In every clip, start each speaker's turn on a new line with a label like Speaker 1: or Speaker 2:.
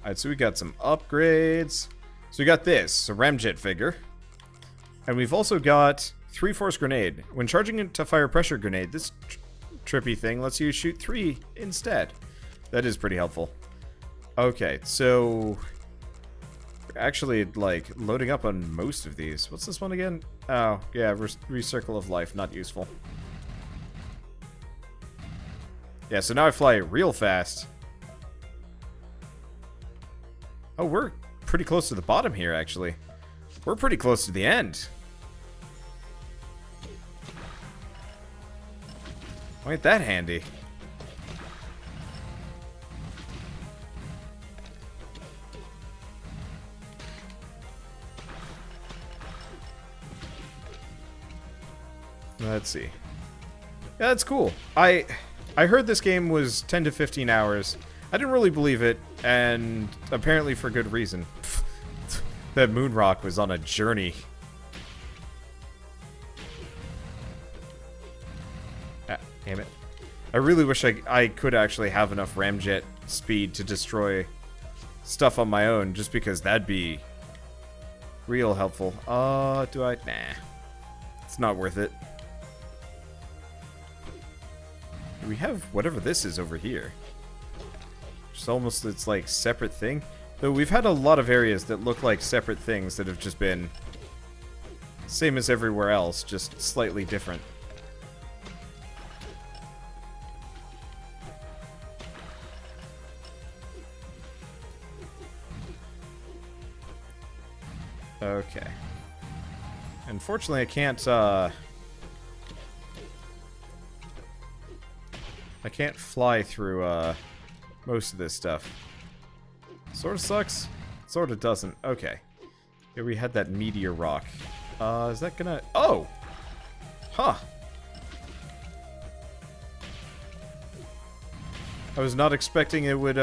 Speaker 1: Alright, so we got some upgrades. So we got this, a ramjet figure. And we've also got 3-force grenade. When charging into fire pressure grenade, this trippy thing lets you shoot 3 instead. That is pretty helpful. Okay, so we're actually like loading up on most of these. What's this one again? Oh, yeah, recircle of life, not useful. Yeah, so now I fly real fast. Oh, we're pretty close to the bottom here, actually. We're pretty close to the end. Why ain't that handy? Let's see. Yeah, that's cool. I heard this game was 10 to 15 hours. I didn't really believe it, and apparently for good reason. That moon rock was on a journey. Ah, damn it. I really wish I could actually have enough ramjet speed to destroy stuff on my own, just because that'd be real helpful. Do I? Nah. It's not worth it. We have whatever this is over here. Just almost, it's like separate thing. Though we've had a lot of areas that look like separate things that have just been same as everywhere else, just slightly different. Okay. Unfortunately, I can't fly through most of this stuff. Sort of sucks, sort of doesn't. Okay. Here we had that meteor rock. Is that gonna... Oh! Huh. I was not expecting it would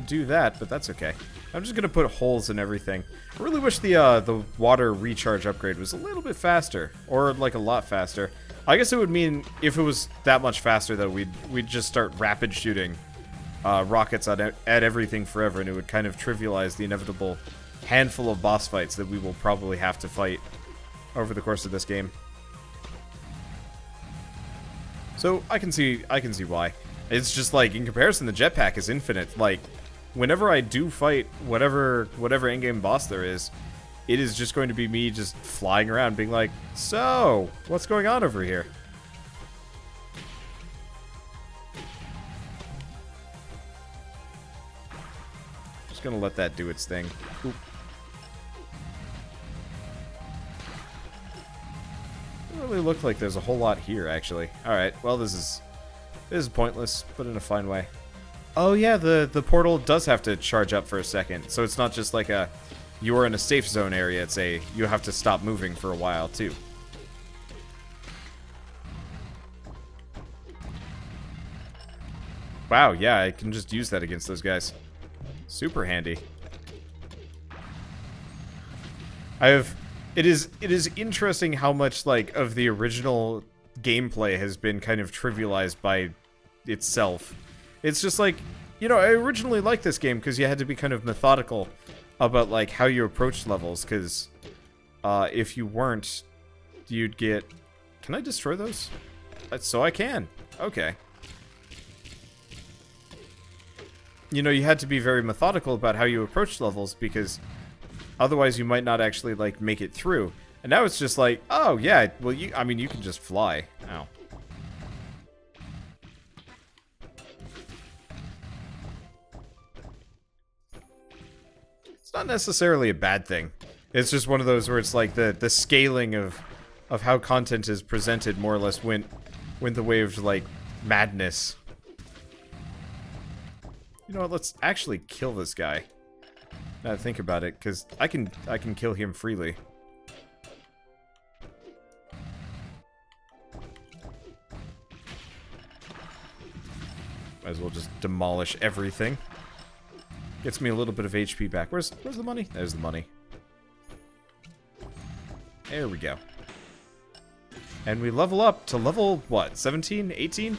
Speaker 1: do that, but that's okay. I'm just gonna put holes in everything. I really wish the water recharge upgrade was a little bit faster, or like a lot faster. I guess it would mean if it was that much faster that we'd just start rapid shooting rockets at everything forever, and it would kind of trivialize the inevitable handful of boss fights that we will probably have to fight over the course of this game. So I can see why. It's just like in comparison, the jetpack is infinite. Like whenever I do fight whatever in-game boss there is, it is just going to be me just flying around being like, so, what's going on over here? Just gonna let that do its thing. Oop. Doesn't really look like there's a whole lot here, actually. Alright, well, this is pointless, but in a fine way. Oh yeah, the portal does have to charge up for a second, so it's not just like a... You're in a safe zone area, it's a... You have to stop moving for a while, too. Wow, yeah, I can just use that against those guys. Super handy. It is interesting how much, like, of the original gameplay has been kind of trivialized by itself. It's just like, you know, I originally liked this game because you had to be kind of methodical about, like, how you approached levels, because if you weren't, you'd get... Can I destroy those? So I can. Okay. You know, you had to be very methodical about how you approached levels, because otherwise you might not actually, like, make it through. And now it's just like, oh, yeah, well, I mean, you can just fly. Ow. It's not necessarily a bad thing. It's just one of those where it's like the scaling of how content is presented more or less went the way of, like, madness. You know what, let's actually kill this guy. Now that I think about it, because I can kill him freely. Might as well just demolish everything. Gets me a little bit of HP back. Where's the money? There's the money. There we go. And we level up to level, what, 17? 18?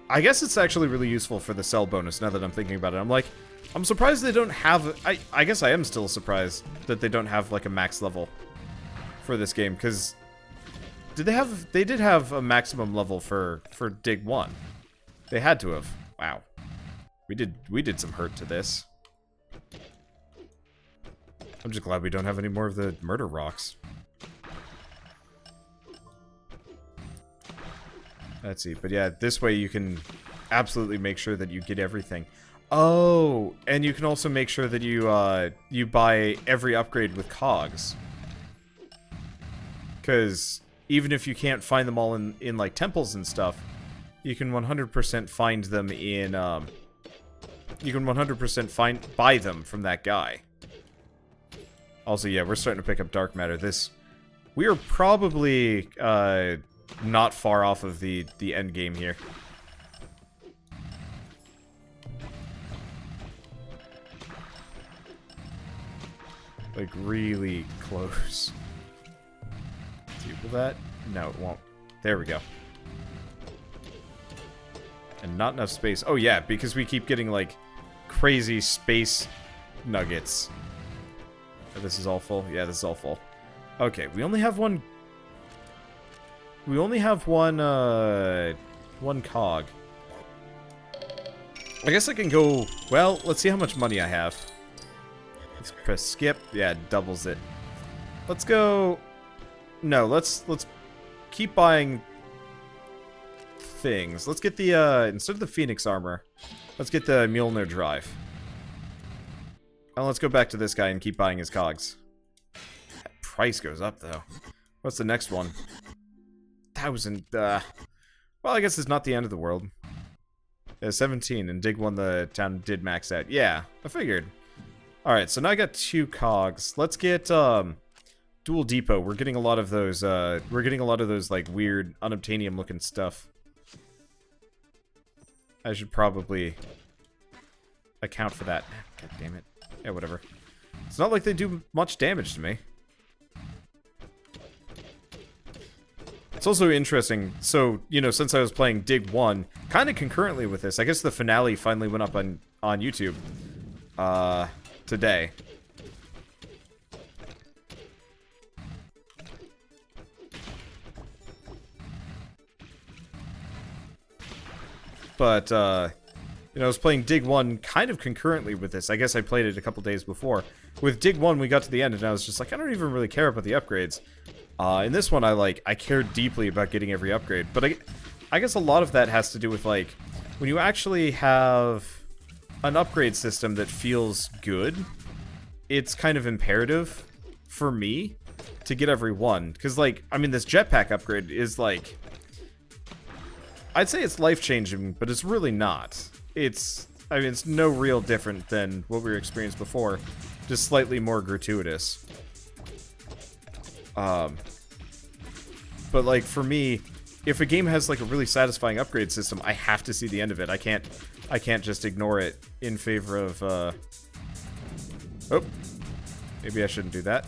Speaker 1: I guess it's actually really useful for the cell bonus now that I'm thinking about it. I'm like, I'm surprised they don't have... I guess I am still surprised that they don't have, like, a max level for this game, because... They did have a maximum level for Dig 1. They had to have. Wow. We did some hurt to this. I'm just glad we don't have any more of the murder rocks. Let's see, but yeah, this way you can absolutely make sure that you get everything. Oh, and you can also make sure that you buy every upgrade with cogs. Because even if you can't find them all in like temples and stuff, you can 100% find them in you can 100% buy them from that guy. Also, yeah, we're starting to pick up dark matter. We are probably not far off of the end game here. Like, really close. See, will that? No, it won't. There we go. And not enough space. Oh, yeah, because we keep getting, like, crazy space nuggets. Oh, this is all full? Yeah, this is all full. Okay, we only have one... We only have one cog. I guess I can go... Well, let's see how much money I have. Let's press skip. Yeah, it doubles it. Let's go... No, let's keep buying things. Let's get the, instead of the Phoenix armor, let's get the Mjolnir drive. And let's go back to this guy and keep buying his cogs. That price goes up, though. What's the next one? 1,000, well, I guess it's not the end of the world. 17, and Dig 1 the town did max out. Yeah, I figured. Alright, so now I got 2 cogs. Let's get, Dual Depot. We're getting a lot of those, like, weird, unobtainium-looking stuff. I should probably account for that. God damn it. Yeah, whatever. It's not like they do much damage to me. It's also interesting, so, you know, since I was playing Dig 1, kind of concurrently with this, I guess the finale finally went up on YouTube, today. But, you know, I was playing Dig 1 kind of concurrently with this. I guess I played it a couple days before. With Dig 1, we got to the end, and I was just like, I don't even really care about the upgrades. In this one, I cared deeply about getting every upgrade. But I guess a lot of that has to do with, like, when you actually have an upgrade system that feels good, it's kind of imperative for me to get every one. Because, like, I mean, this jetpack upgrade is, like... I'd say it's life-changing, but it's really not. I mean, it's no real different than what we experienced before, just slightly more gratuitous. But, like, for me, if a game has, like, a really satisfying upgrade system, I have to see the end of it. I can't just ignore it in favor of, Oh. Maybe I shouldn't do that.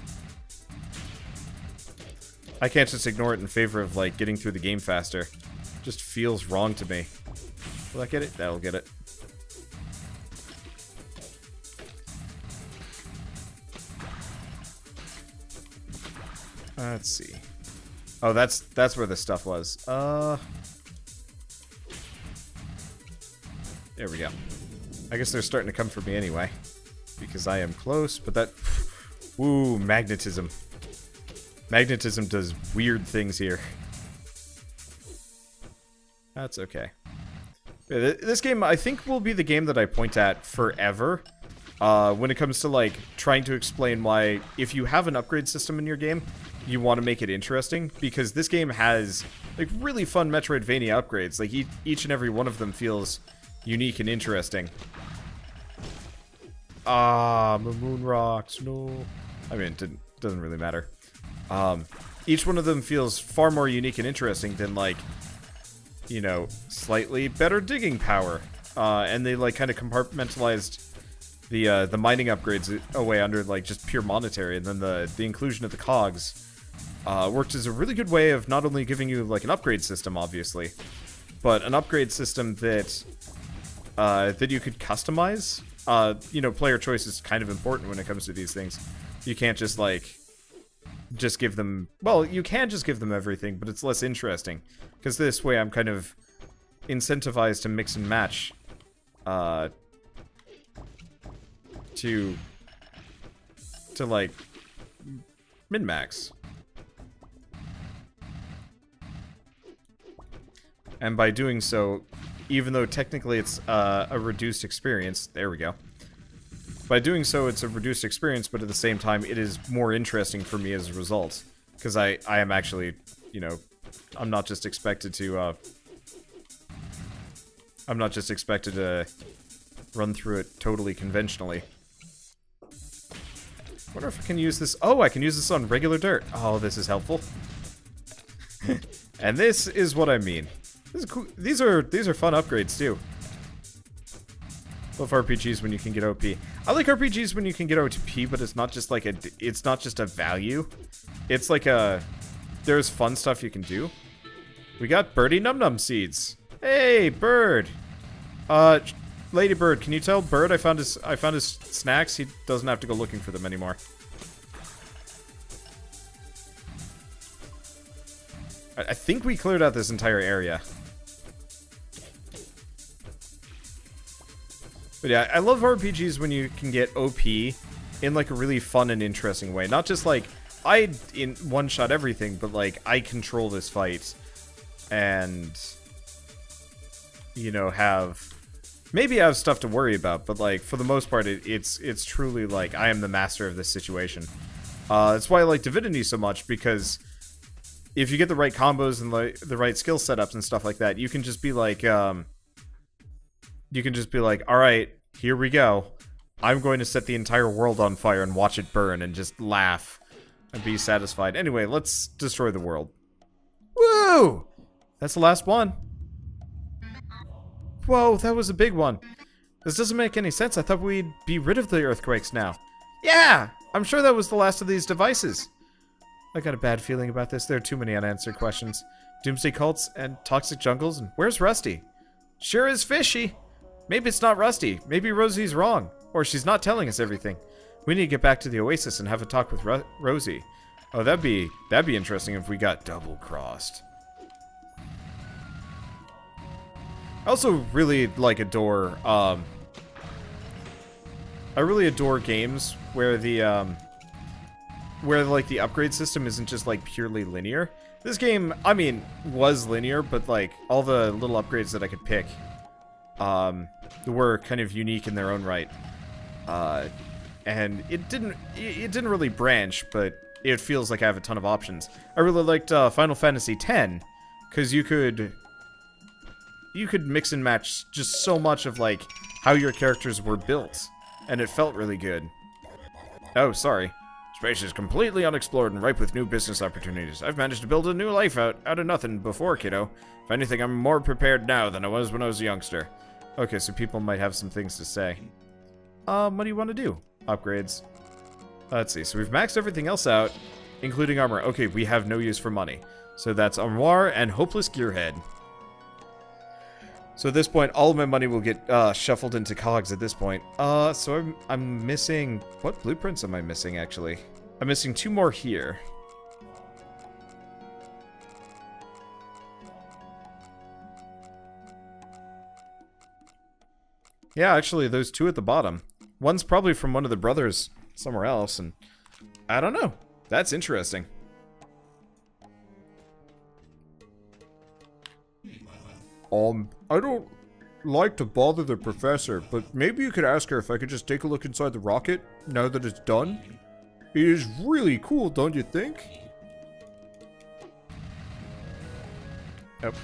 Speaker 1: I can't just ignore it in favor of, like, getting through the game faster. Just feels wrong to me. Will that get it? That'll get it. Let's see. Oh, that's where the stuff was. There we go. I guess they're starting to come for me anyway. Because I am close, but that... Ooh, magnetism. Magnetism does weird things here. That's okay. This game, I think, will be the game that I point at forever. When it comes to, like, trying to explain why, if you have an upgrade system in your game, you want to make it interesting. Because this game has, like, really fun Metroidvania upgrades. Like, each and every one of them feels unique and interesting. Ah, my moon rocks, no. I mean, it doesn't really matter. Each one of them feels far more unique and interesting than, like, you know, slightly better digging power. And they, like, kind of compartmentalized the mining upgrades away under, like, just pure monetary. And then the inclusion of the cogs worked as a really good way of not only giving you, like, an upgrade system, obviously, but an upgrade system that that you could customize. You know, player choice is kind of important when it comes to these things. You can't just, like, just give them... Well, you can just give them everything, but it's less interesting. Because this way I'm kind of incentivized to mix and match. To like, min-max. And by doing so, even though technically it's a reduced experience, there we go. By doing so, it's a reduced experience, but at the same time, it is more interesting for me as a result. Because I am actually, you know, I'm not just expected to run through it totally conventionally. I wonder if I can use this. Oh, I can use this on regular dirt. Oh, this is helpful. And this is what I mean. This is cool. These are fun upgrades too. Love RPGs when you can get OP. I like RPGs when you can get OP, but it's not just like it's not just a value. It's like there's fun stuff you can do. We got birdie num num seeds. Hey, bird. Ladybird, can you tell Bird I found his snacks? He doesn't have to go looking for them anymore. I think we cleared out this entire area. But yeah, I love RPGs when you can get OP in like a really fun and interesting way. Not just like, I in one-shot everything, but like, I control this fight. And, you know, maybe I have stuff to worry about, but like, for the most part, it's truly like, I am the master of this situation. That's why I like Divinity so much, because if you get the right combos and the right skill setups and stuff like that, you can just be like, alright, here we go. I'm going to set the entire world on fire and watch it burn and just laugh and be satisfied. Anyway, let's destroy the world. Woo! That's the last one. Whoa, that was a big one. This doesn't make any sense. I thought we'd be rid of the earthquakes now. Yeah! I'm sure that was the last of these devices. I got a bad feeling about this. There are too many unanswered questions. Doomsday cults and toxic jungles, and where's Rusty? Sure is fishy. Maybe it's not Rusty. Maybe Rosie's wrong. Or she's not telling us everything. We need to get back to the Oasis and have a talk with Rosie. Oh, that'd be interesting if we got double-crossed. I also really like adore, I really adore games where like the upgrade system isn't just like purely linear. This game, I mean, was linear, but like all the little upgrades that I could pick, were kind of unique in their own right. And it didn't really branch, but it feels like I have a ton of options. I really liked Final Fantasy X, because you could mix and match just so much of like how your characters were built, and it felt really good. Oh, sorry. Space is completely unexplored and ripe with new business opportunities. I've managed to build a new life out of nothing before, kiddo. If anything, I'm more prepared now than I was when I was a youngster. Okay, so people might have some things to say. What do you want to do? Upgrades. Let's see. So we've maxed everything else out, including armor. Okay, we have no use for money. So that's Armoire and Hopeless Gearhead. So at this point, all of my money will get shuffled into cogs at this point. So I'm missing... What blueprints am I missing, actually? I'm missing 2 more here. Yeah, actually, those 2 at the bottom. One's probably from one of the brothers somewhere else, and... I don't know. That's interesting. I don't like to bother the professor, but maybe you could ask her if I could just take a look inside the rocket now that it's done. It is really cool, don't you think? Yep.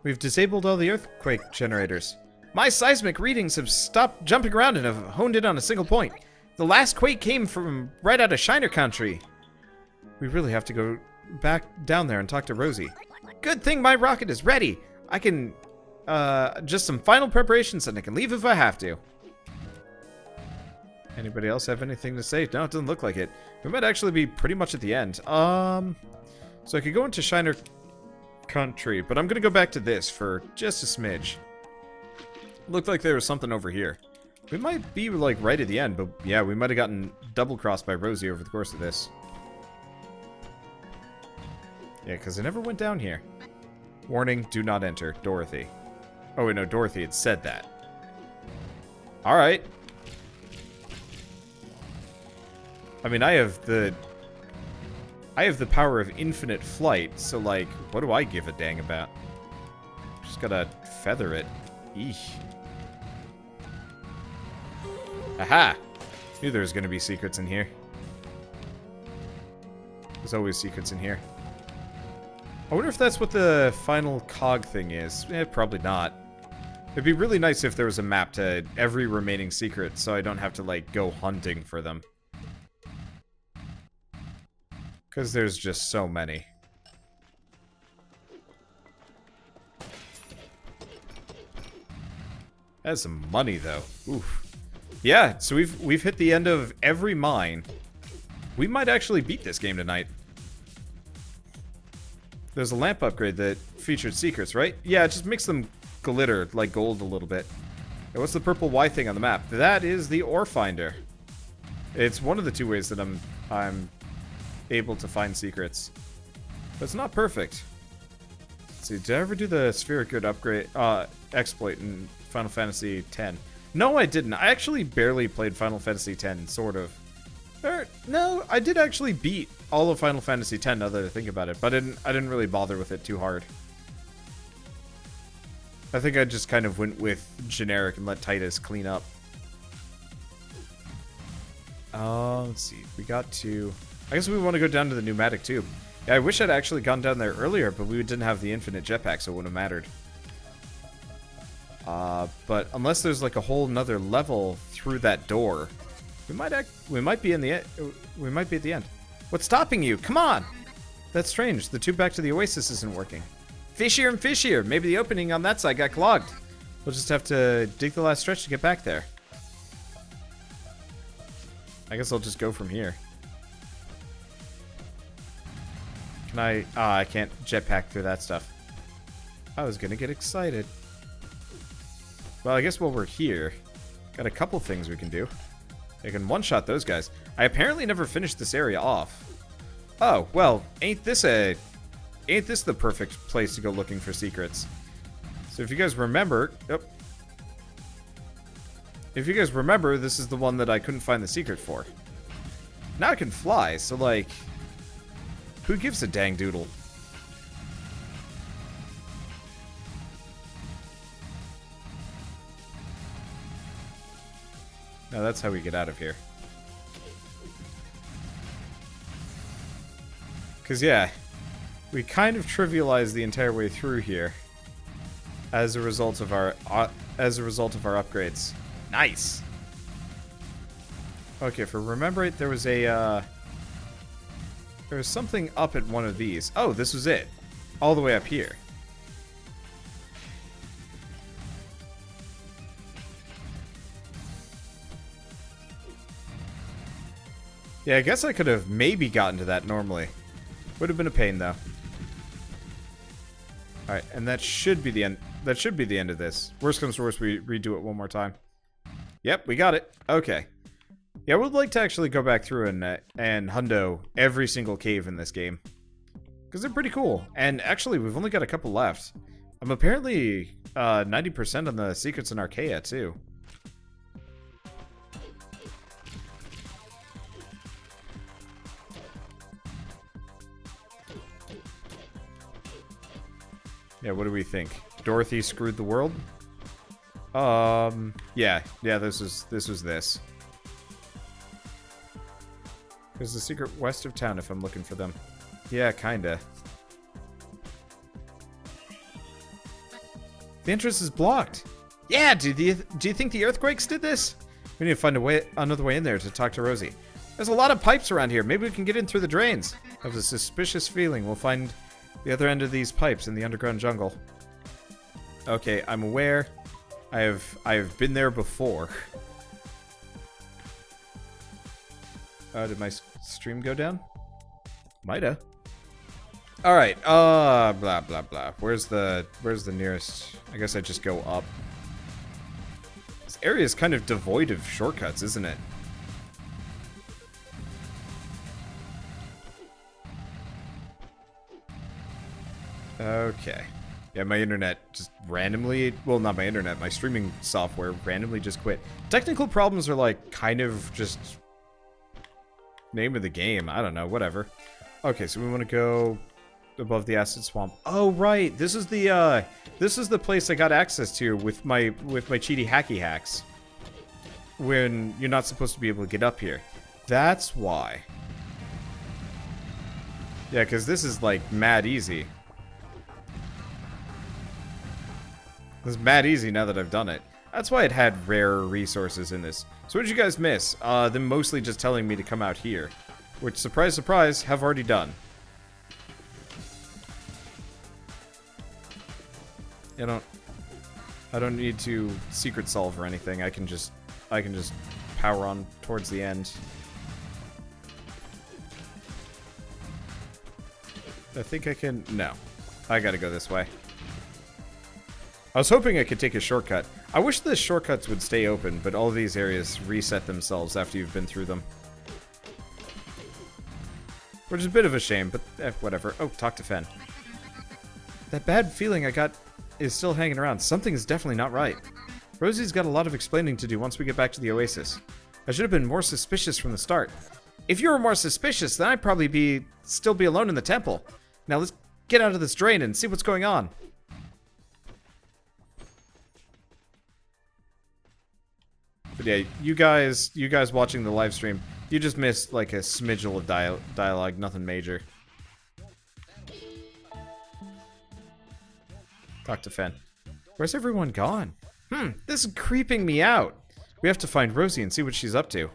Speaker 1: We've disabled all the earthquake generators. My seismic readings have stopped jumping around and have honed in on a single point. The last quake came from right out of Shiner Country. We really have to go back down there and talk to Rosie. Good thing my rocket is ready. I can, just some final preparations and I can leave if I have to. Anybody else have anything to say? No, it doesn't look like it. We might actually be pretty much at the end. So So I could go into Shiner Country, but I'm gonna go back to this for just a smidge. Looked like there was something over here. We might be, like, right at the end, but yeah, we might have gotten double-crossed by Rosie over the course of this. Yeah, because I never went down here. Warning, do not enter. Dorothy. Oh, wait, no, Dorothy had said that. Alright. I mean, I have the power of infinite flight, so, like, what do I give a dang about? Just gotta feather it. Eesh. Aha! Knew there was gonna be secrets in here. There's always secrets in here. I wonder if that's what the final cog thing is. Eh, probably not. It'd be really nice if there was a map to every remaining secret, so I don't have to, like, go hunting for them. Because there's just so many. That's some money, though. Oof. Yeah, so we've hit the end of every mine. We might actually beat this game tonight. There's a lamp upgrade that featured secrets, right? Yeah, just makes them glitter like gold a little bit. And what's the purple Y thing on the map? That is the ore finder. It's one of the two ways that I'm able to find secrets. But it's not perfect. Let's see, did I ever do the Sphere of Good upgrade exploit in Final Fantasy X? No, I didn't. I actually barely played Final Fantasy X, sort of. No, I did actually beat all of Final Fantasy X, now that I think about it, but I didn't really bother with it too hard. I think I just kind of went with generic and let Titus clean up. Let's see. We got to... I guess we want to go down to the pneumatic tube. Yeah, I wish I'd actually gone down there earlier, but we didn't have the infinite jetpack, so it wouldn't have mattered. But unless there's like a whole nother level through that door, we might be in the we might be at the end. What's stopping you? Come on! That's strange. The tube back to the oasis isn't working. Fishier and fishier. Maybe the opening on that side got clogged. We'll just have to dig the last stretch to get back there. I guess I'll just go from here. Can I... I can't jetpack through that stuff. I was gonna get excited. Well, I guess while we're here, got a couple things we can do. I can one-shot those guys. I apparently never finished this area off. Oh, well, ain't this the perfect place to go looking for secrets? So if you guys remember... Oh. If you guys remember, this is the one that I couldn't find the secret for. Now I can fly, so, like... Who gives a dang doodle? No, that's how we get out of here. Because, yeah, we kind of trivialized the entire way through here as a result of our upgrades. Nice. Okay, for remember it, there was something up at one of these. Oh, this was it. All the way up here. Yeah, I guess I could have maybe gotten to that normally. Would have been a pain, though. Alright, and that should be the end. That should be the end of this. Worst comes to worst, we redo it one more time. Yep, we got it. Okay. Yeah, I would like to actually go back through and hundo every single cave in this game. Because they're pretty cool. And actually, we've only got a couple left. I'm apparently 90% on the secrets in Archaea, too. Yeah, what do we think? Dorothy screwed the world? Yeah, this was this. There's a secret west of town if I'm looking for them. Yeah, kinda. The entrance is blocked. Yeah, do you think the earthquakes did this? We need to find another way in there to talk to Rosie. There's a lot of pipes around here. Maybe we can get in through the drains. I have a suspicious feeling we'll find the other end of these pipes in the underground jungle. Okay, I'm aware. I've been there before. Did my stream go down? Might've. Alright, blah, blah, blah. Where's the nearest? I guess I just go up. This area is kind of devoid of shortcuts, isn't it? Okay. Yeah, my internet just randomly... Well, not my internet, my streaming software randomly just quit. Technical problems are, like, kind of just... name of the game. I don't know, whatever. Okay, so we want to go above the acid swamp. Oh, right! This is the place I got access to with my cheaty hacky hacks. When you're not supposed to be able to get up here. That's why. Yeah, because this is, like, mad easy. This is mad easy now that I've done it. That's why it had rarer resources in this. So what did you guys miss? Them mostly just telling me to come out here. Which, surprise, surprise, have already done. I don't need to secret solve or anything. I can just power on towards the end. I think I can... No. I gotta go this way. I was hoping I could take a shortcut. I wish the shortcuts would stay open, but all these areas reset themselves after you've been through them. Which is a bit of a shame, but whatever. Oh, talk to Fen. That bad feeling I got is still hanging around. Something is definitely not right. Rosie's got a lot of explaining to do once we get back to the Oasis. I should have been more suspicious from the start. If you were more suspicious, then I'd probably still be alone in the temple. Now let's get out of this drain and see what's going on. But yeah, you guys watching the live stream, you just missed like a smidgel of dialogue, nothing major. Talk to Fen. Where's everyone gone? This is creeping me out. We have to find Rosie and see what she's up to.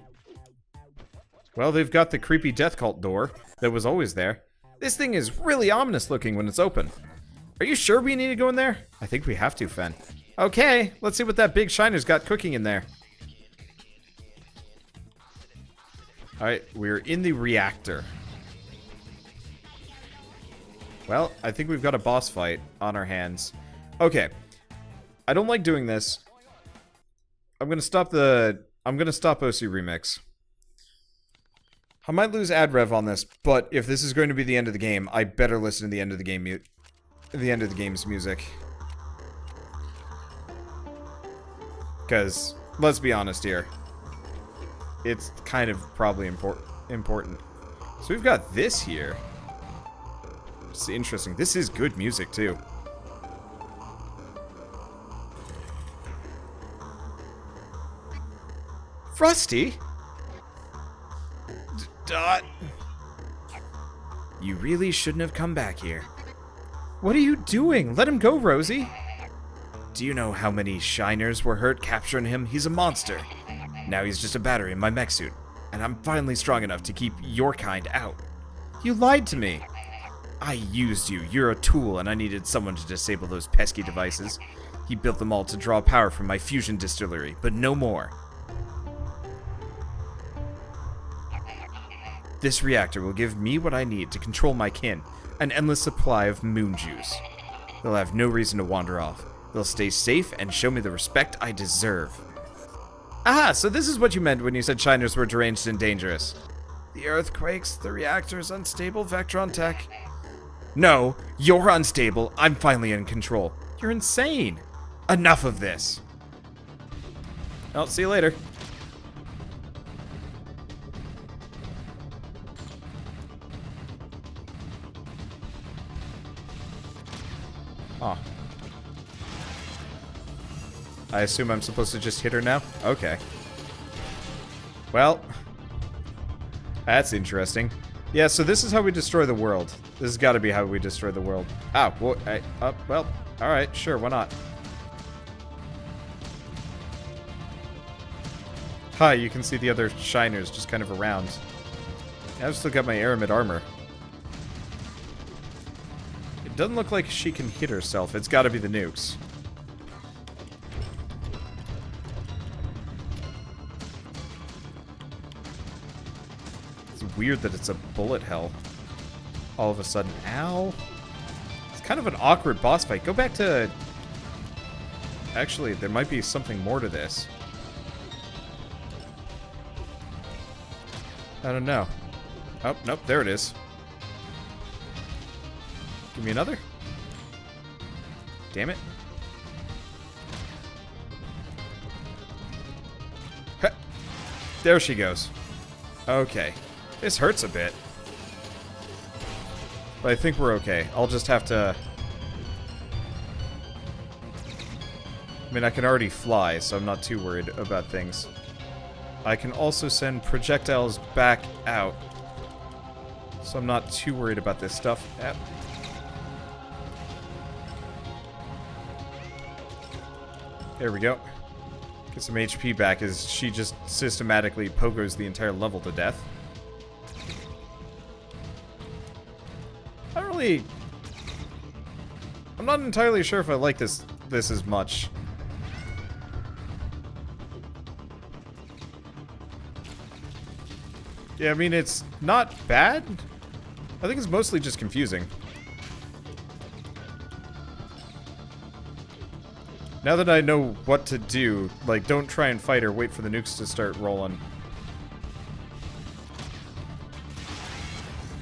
Speaker 1: Well, they've got the creepy death cult door that was always there. This thing is really ominous looking when it's open. Are you sure we need to go in there? I think we have to, Fen. Okay, let's see what that big shiner's got cooking in there. Alright, we're in the reactor. Well, I think we've got a boss fight on our hands. Okay. I don't like doing this. I'm gonna stop OC Remix. I might lose ad rev on this, but if this is going to be the end of the game, I better listen to the end of the game game's music. Because, let's be honest here. It's kind of probably important. So we've got this here. It's interesting. This is good music, too. Frosty? Dot. You really shouldn't have come back here. What are you doing? Let him go, Rosie. Do you know how many shiners were hurt capturing him? He's a monster. Now he's just a battery in my mech suit, and I'm finally strong enough to keep your kind out. You lied to me. I used you. You're a tool, and I needed someone to disable those pesky devices. He built them all to draw power from my fusion distillery, but no more. This reactor will give me what I need to control my kin, an endless supply of moon juice. They'll have no reason to wander off. They'll stay safe and show me the respect I deserve. Ah, so this is what you meant when you said shiners were deranged and dangerous. The earthquakes, the reactor's unstable, Vectron tech. No, you're unstable. I'm finally in control. You're insane. Enough of this. I'll see you later. Oh. I assume I'm supposed to just hit her now? Okay. Well. That's interesting. Yeah, so this is how we destroy the world. This has got to be how we destroy the world. Ah, well, well, alright, sure, why not? Hi, you can see the other shiners just kind of around. I've still got my Aramid armor. It doesn't look like she can hit herself. It's got to be the nukes. It's weird that it's a bullet hell. all of a sudden. Ow. It's kind of an awkward boss fight. Go back to... Actually, there might be something more to this. I don't know. Oh, nope, there it is. Give me another. Damn it. Huh. There she goes. Okay. This hurts a bit. But I think we're okay. I'll just have to... I mean, I can already fly, so I'm not too worried about things. I can also send projectiles back out. So I'm not too worried about this stuff. Yep. There we go. Get some HP back as she just systematically pogos the entire level to death. I'm not entirely sure if I like this as much. Yeah, I mean, it's not bad. I think it's mostly just confusing. Now that I know what to do, like, don't try and fight her, wait for the nukes to start rolling.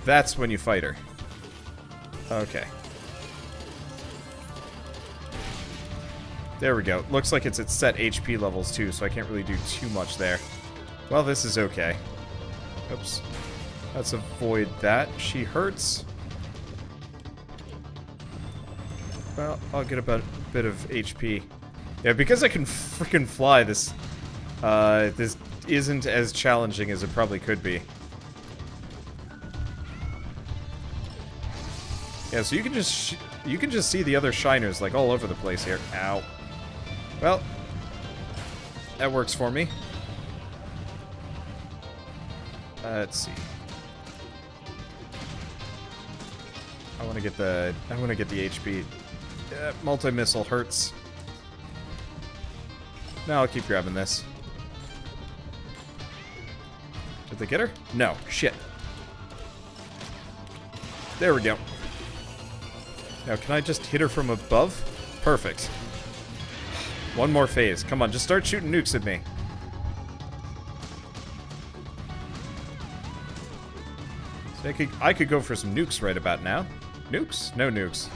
Speaker 1: That's when you fight her. Okay. There we go. Looks like it's at set HP levels too, so I can't really do too much there. Well, this is okay. Oops. Let's avoid that. She hurts. Well, I'll get a bit of HP. Yeah, because I can freaking fly, this isn't as challenging as it probably could be. Yeah, so you can just see the other shiners like all over the place here. Ow. Well, that works for me. Let's see. I want to get the HP. Multi-missile hurts. No, I'll keep grabbing this. Did they get her? No. Shit. There we go. Now, can I just hit her from above? Perfect. One more phase. Come on, just start shooting nukes at me. So I could go for some nukes right about now. Nukes? No nukes.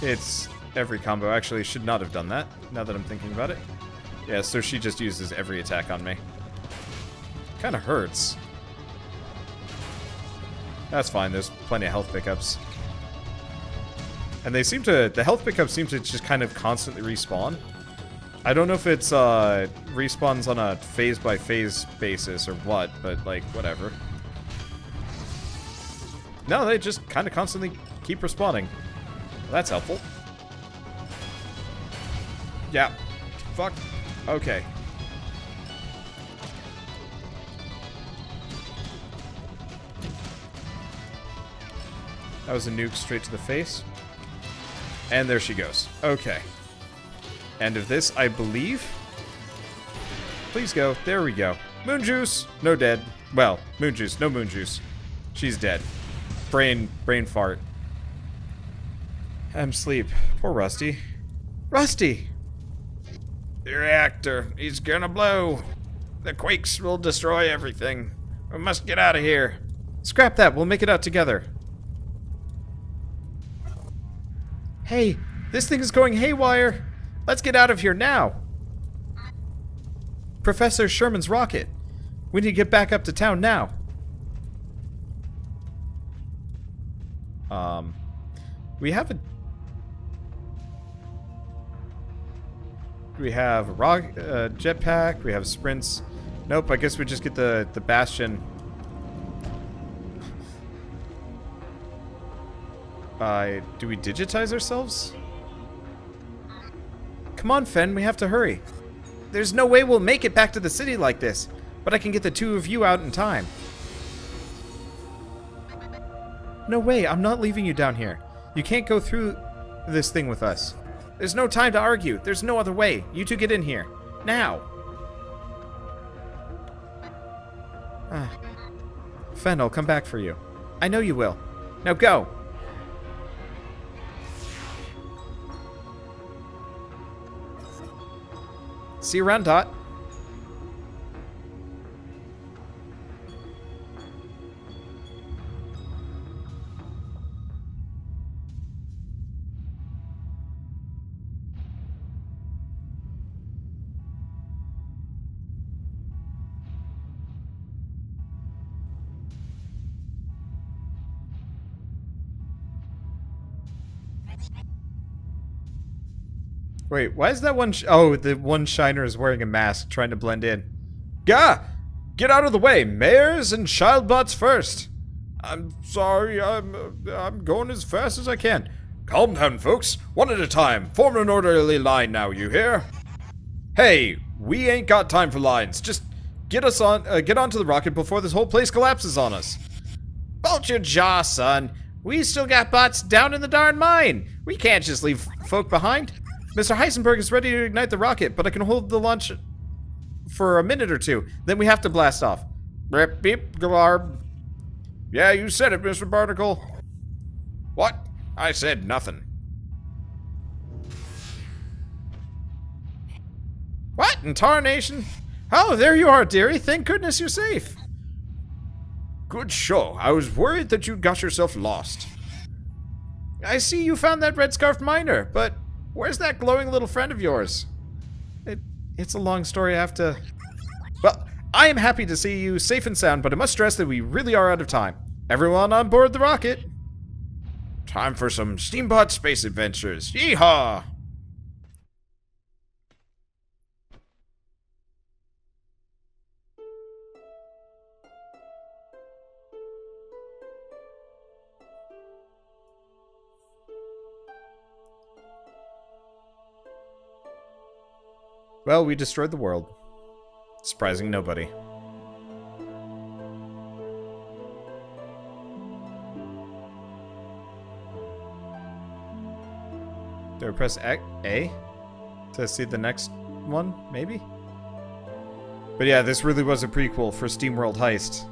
Speaker 1: It's every combo. Actually, should not have done that, now that I'm thinking about it. Yeah, so she just uses every attack on me. Kinda hurts. That's fine, there's plenty of health pickups. And they seem to, the health pickups seem to just kind of constantly respawn. I don't know if it's, respawns on a phase-by-phase basis or what, but, like, whatever. No, they just kind of constantly keep respawning. Well, that's helpful. Yeah. Fuck. Okay. That was a nuke straight to the face. And there she goes. Okay. End of this, I believe. Please go. There we go. Moon juice. No dead. Well, moon juice. No moon juice. She's dead. Brain fart. I'm sleep. Poor Rusty. Rusty! The reactor. He's gonna blow. The quakes will destroy everything. We must get out of here. Scrap that. We'll make it out together. Hey, this thing is going haywire. Let's get out of here now. Professor Sherman's rocket. We need to get back up to town now. We have a jetpack. We have sprints. Nope, I guess we just get the bastion. Do we digitize ourselves? Come on, Fen, we have to hurry. There's no way we'll make it back to the city like this, but I can get the two of you out in time. No way, I'm not leaving you down here. You can't go through this thing with us. There's no time to argue. There's no other way. You two get in here. Now. Fen, I'll come back for you. I know you will. Now go. See you around, Dot. Wait, why is that one? Oh, the one shiner is wearing a mask, trying to blend in. Gah! Get out of the way, mayors and childbots first. I'm sorry, I'm going as fast as I can. Calm down, folks. One at a time. Form an orderly line now. You hear? Hey, we ain't got time for lines. Just get onto the rocket before this whole place collapses on us. Bolt your jaw, son. We still got bots down in the darn mine. We can't just leave folk behind. Mr. Heisenberg is ready to ignite the rocket, but I can hold the launch for a minute or two. Then we have to blast off. Rip, beep, glarb. Yeah, you said it, Mr. Barnacle. What? I said nothing. What in tarnation? Oh, there you are, dearie. Thank goodness you're safe. Good show. I was worried that you got yourself lost. I see you found that red scarf miner, but where's that glowing little friend of yours? It's a long story I have to... Well, I am happy to see you safe and sound, but I must stress that we really are out of time. Everyone on board the rocket. Time for some steambot space adventures. Yeehaw! Well, we destroyed the world. Surprising nobody. Do I press A to see the next one, maybe? But yeah, this really was a prequel for SteamWorld Heist.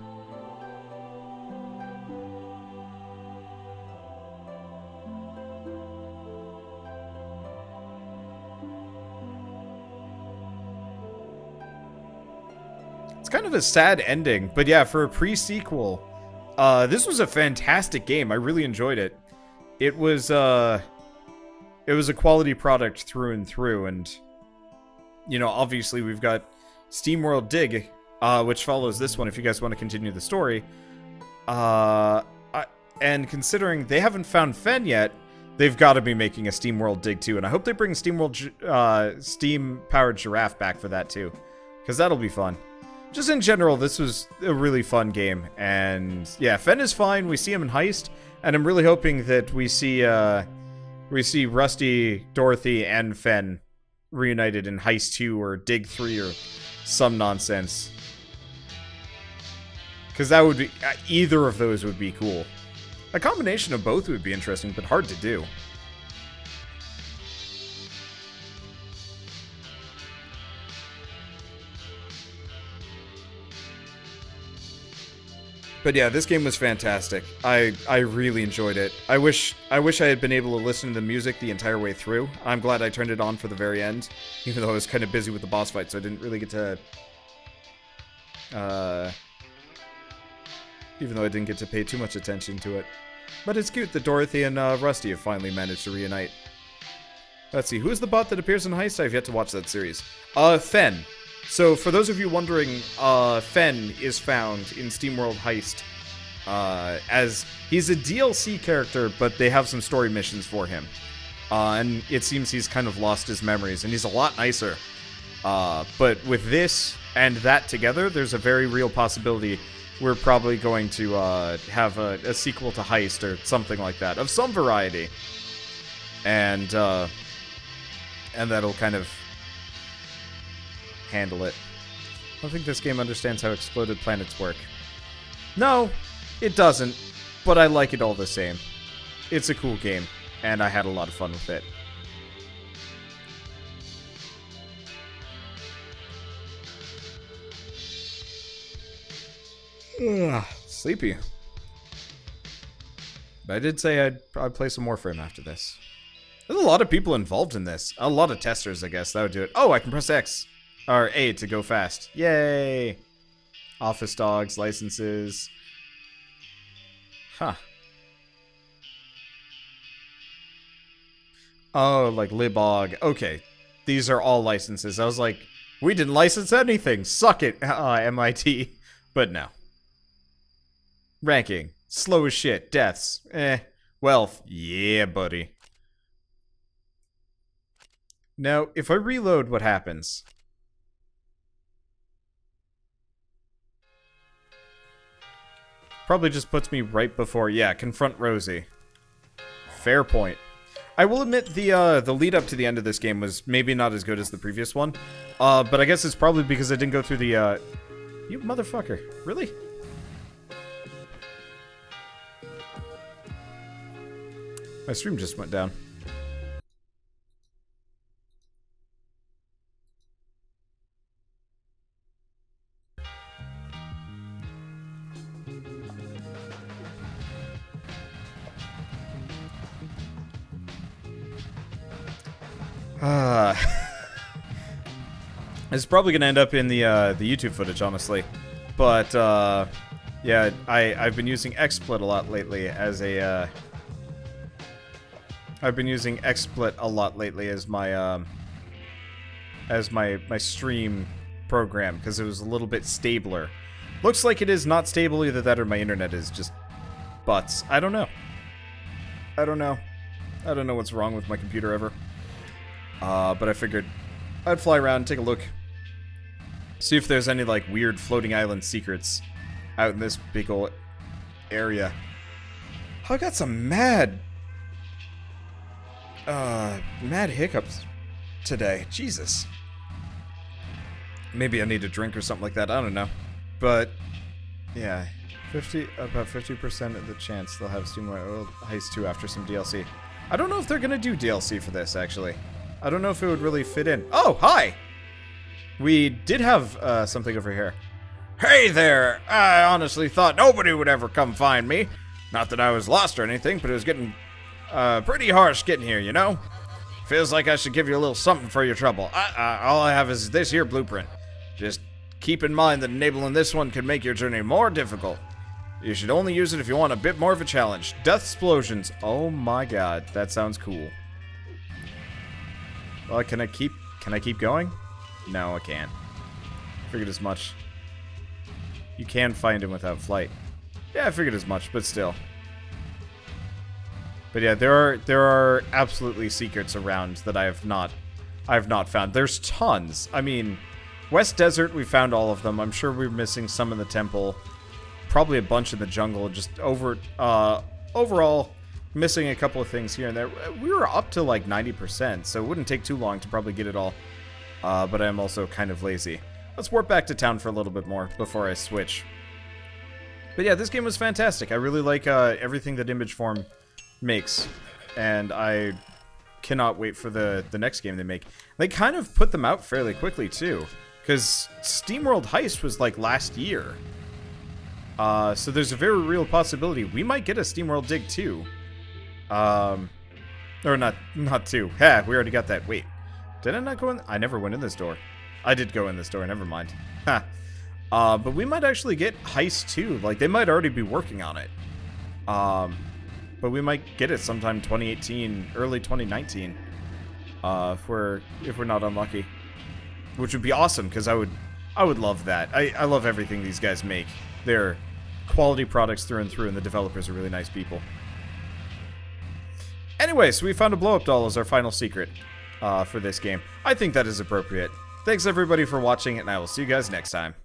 Speaker 1: Kind of a sad ending, but yeah, for a pre-sequel, this was a fantastic game. I really enjoyed it. It was a quality product through and through, and you know, obviously we've got SteamWorld Dig, which follows this one if you guys want to continue the story. And considering they haven't found Fen yet, they've got to be making a SteamWorld Dig too, and I hope they bring Steam-powered Giraffe back for that too, because that'll be fun. Just in general, this was a really fun game, and yeah, Fen is fine. We see him in Heist, and I'm really hoping that we see Rusty, Dorothy, and Fen reunited in Heist 2 or Dig 3 or some nonsense. Because that would be, either of those would be cool. A combination of both would be interesting, but hard to do. But yeah, this game was fantastic. I really enjoyed it. I wish I had been able to listen to the music the entire way through. I'm glad I turned it on for the very end, even though I was kind of busy with the boss fight, so I didn't really get to... even though I didn't get to pay too much attention to it. But it's cute that Dorothy and Rusty have finally managed to reunite. Let's see, who's the bot that appears in Heist? I've yet to watch that series. Fen. So, for those of you wondering, Fen is found in SteamWorld Heist, as he's a DLC character, but they have some story missions for him. And it seems he's kind of lost his memories, and he's a lot nicer. But with this and that together, there's a very real possibility we're probably going to have a sequel to Heist or something like that, of some variety. And that'll kind of handle it. I don't think this game understands how exploded planets work. No, it doesn't, but I like it all the same. It's a cool game, and I had a lot of fun with it. Sleepy. But I did say I'd play some Warframe after this. There's a lot of people involved in this. A lot of testers, I guess. That would do it. Oh, I can press X. Or A to go fast. Yay! Office dogs, licenses. Huh. Oh, like Libog. Okay. These are all licenses. I was like, we didn't license anything. Suck it, MIT. But no. Ranking. Slow as shit. Deaths. Wealth. Yeah, buddy. Now, if I reload, what happens? Probably just puts me right before, yeah, confront Rosie. Fair point. I will admit the lead up to the end of this game was maybe not as good as the previous one. But I guess it's probably because I didn't go through the, You motherfucker. Really? My stream just went down. It's probably gonna end up in the YouTube footage, honestly. But yeah, I've been using XSplit a lot lately as a I've been using XSplit a lot lately as my stream program because it was a little bit stabler. Looks like it is not stable, either that or my internet is just butts. I don't know. I don't know what's wrol with my computer ever. But I figured I'd fly around, take a look, see if there's any, like, weird floating island secrets out in this big ol' area. I got some mad hiccups today. Jesus. Maybe I need a drink or something like that. I don't know. But, yeah. About 50% of the chance they'll have SteamWorld Heist 2 after some DLC. I don't know if they're gonna do DLC for this, actually. I don't know if it would really fit in. Oh, hi! We did have something over here. Hey there! I honestly thought nobody would ever come find me. Not that I was lost or anything, but it was getting pretty harsh getting here, you know? Feels like I should give you a little something for your trouble. All I have is this here blueprint. Just keep in mind that enabling this one could make your journey more difficult. You should only use it if you want a bit more of a challenge. Death explosions. Oh my god, that sounds cool. Well, can I keep going? No, I can't. Figured as much. You can find him without flight. Yeah, I figured as much, but still. But yeah, there are absolutely secrets around that I have not found. There's tons. I mean, West Desert, we found all of them. I'm sure we're missing some in the temple. Probably a bunch in the jungle. Just overall, missing a couple of things here and there. We were up to like 90%, so it wouldn't take too long to probably get it all. But I'm also kind of lazy. Let's warp back to town for a little bit more before I switch. But yeah, this game was fantastic. I really like everything that Image Form makes, and I cannot wait for the next game they make. They kind of put them out fairly quickly too, because SteamWorld Heist was like last year. So there's a very real possibility we might get a SteamWorld Dig 2. Or not 2. Ha, we already got that. Wait, did I not go in? I never went in this door. I did go in this door, never mind. Ha. But we might actually get Heist 2. Like, they might already be working on it. But we might get it sometime 2018, early 2019. If we're not unlucky. Which would be awesome, because I would love that. I love everything these guys make. They're quality products through and through, and the developers are really nice people. Anyway, so we found a blow-up doll as our final secret for this game. I think that is appropriate. Thanks everybody for watching, and I will see you guys next time.